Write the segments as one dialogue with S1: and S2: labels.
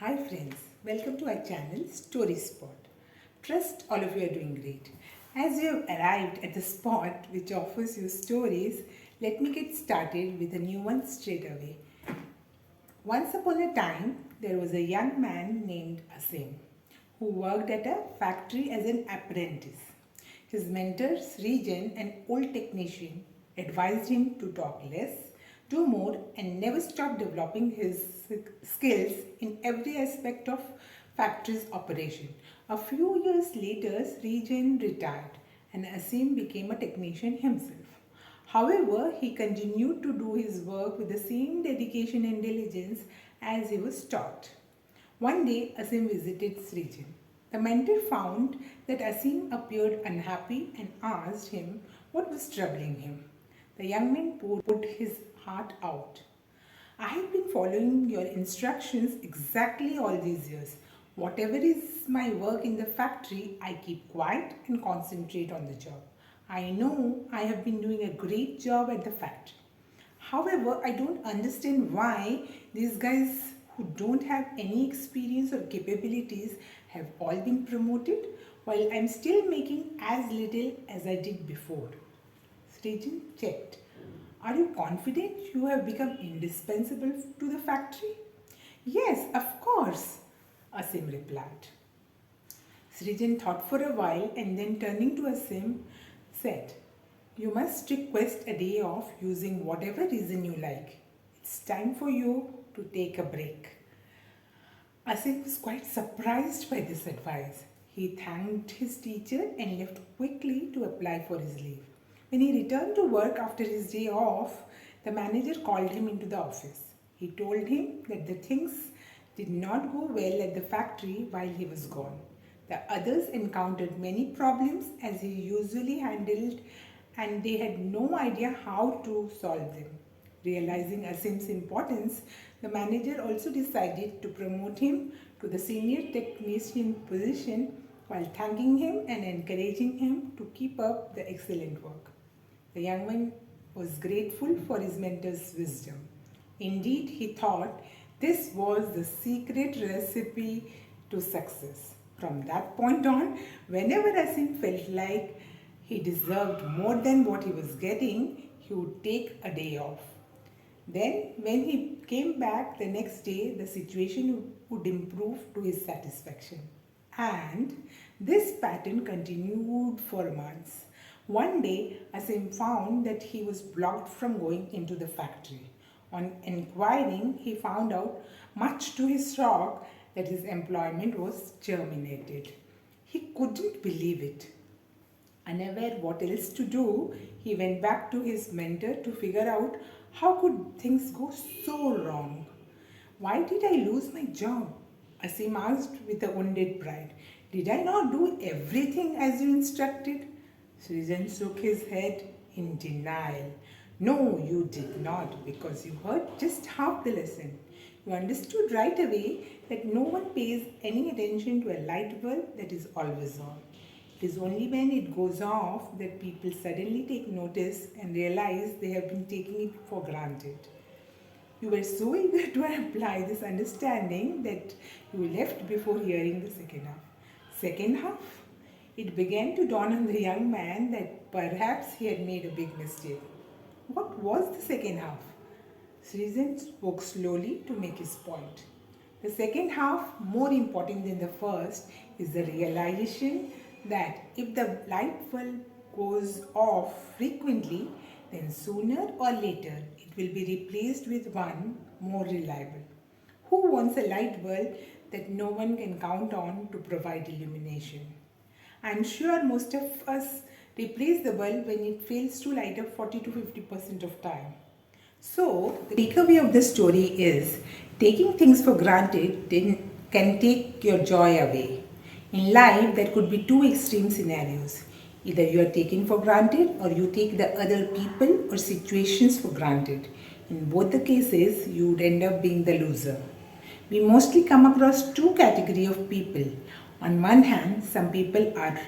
S1: Hi friends, welcome to our channel Story Spot. Trust all of you are doing great. As you have arrived at the spot which offers you stories, let me get started with a new one straight away. Once upon a time, there was a young man named Asim who worked at a factory as an apprentice. His mentor, Srijan, an old technician, advised him to talk less, do more, and never stop developing his skills in every aspect of factory's operation. A few years later, Srijan retired and Asim became a technician himself. However, he continued to do his work with the same dedication and diligence as he was taught. One day, Asim visited Srijan. The mentor found that Asim appeared unhappy and asked him what was troubling him. The young man put his heart out. I have been following your instructions exactly all these years. Whatever is my work in the factory, I keep quiet and concentrate on the job. I know I have been doing a great job at the factory. However, I don't understand why these guys who don't have any experience or capabilities have all been promoted while I'm still making as little as I did before. Srijan checked. Are you confident you have become indispensable to the factory? Yes, of course, Asim replied. Srijan thought for a while and then turning to Asim said, you must request a day off using whatever reason you like. It's time for you to take a break. Asim was quite surprised by this advice. He thanked his teacher and left quickly to apply for his leave. When he returned to work after his day off, the manager called him into the office. He told him that the things did not go well at the factory while he was gone. The others encountered many problems as he usually handled, and they had no idea how to solve them. Realizing Asim's importance, the manager also decided to promote him to the senior technician position while thanking him and encouraging him to keep up the excellent work. The young man was grateful for his mentor's wisdom. Indeed, he thought this was the secret recipe to success. From that point on, whenever Asim felt like he deserved more than what he was getting, he would take a day off. Then, when he came back the next day, the situation would improve to his satisfaction. And this pattern continued for months. One day, Asim found that he was blocked from going into the factory. On inquiring, he found out, much to his shock, that his employment was terminated. He couldn't believe it. Unaware what else to do, he went back to his mentor to figure out how could things go so wrong. Why did I lose my job? Asim asked with a wounded pride. Did I not do everything as you instructed? Srijan shook his head in denial. No, you did not, because you heard just half the lesson. You understood right away that no one pays any attention to a light bulb that is always on. It is only when it goes off that people suddenly take notice and realize they have been taking it for granted. You were so eager to apply this understanding that you left before hearing the second half. Second half? It began to dawn on the young man that perhaps he had made a big mistake. What was the second half? Srijan spoke slowly to make his point. The second half, more important than the first, is the realization that if the light bulb goes off frequently, then sooner or later it will be replaced with one more reliable. Who wants a light bulb that no one can count on to provide illumination? I'm sure most of us replace the bulb when it fails to light up 40 to 50% of time. So, the takeaway of the story is taking things for granted can take your joy away. In life, there could be two extreme scenarios. Either you are taking for granted or you take the other people or situations for granted. In both the cases, you would end up being the loser. We mostly come across two categories of people. On one hand, some people are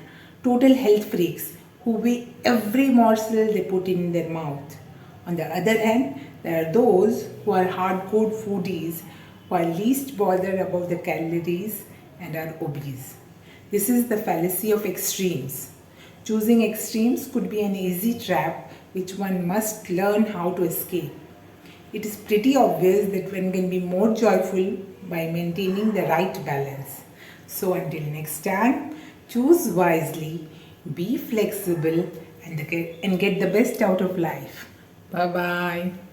S1: total health freaks who weigh every morsel they put in their mouth. On the other hand, there are those who are hardcore foodies while least bothered about the calories and are obese. This is the fallacy of extremes. Choosing extremes could be an easy trap which one must learn how to escape. It is pretty obvious that one can be more joyful by maintaining the right balance. So until next time, choose wisely, be flexible, and get the best out of life. Bye bye.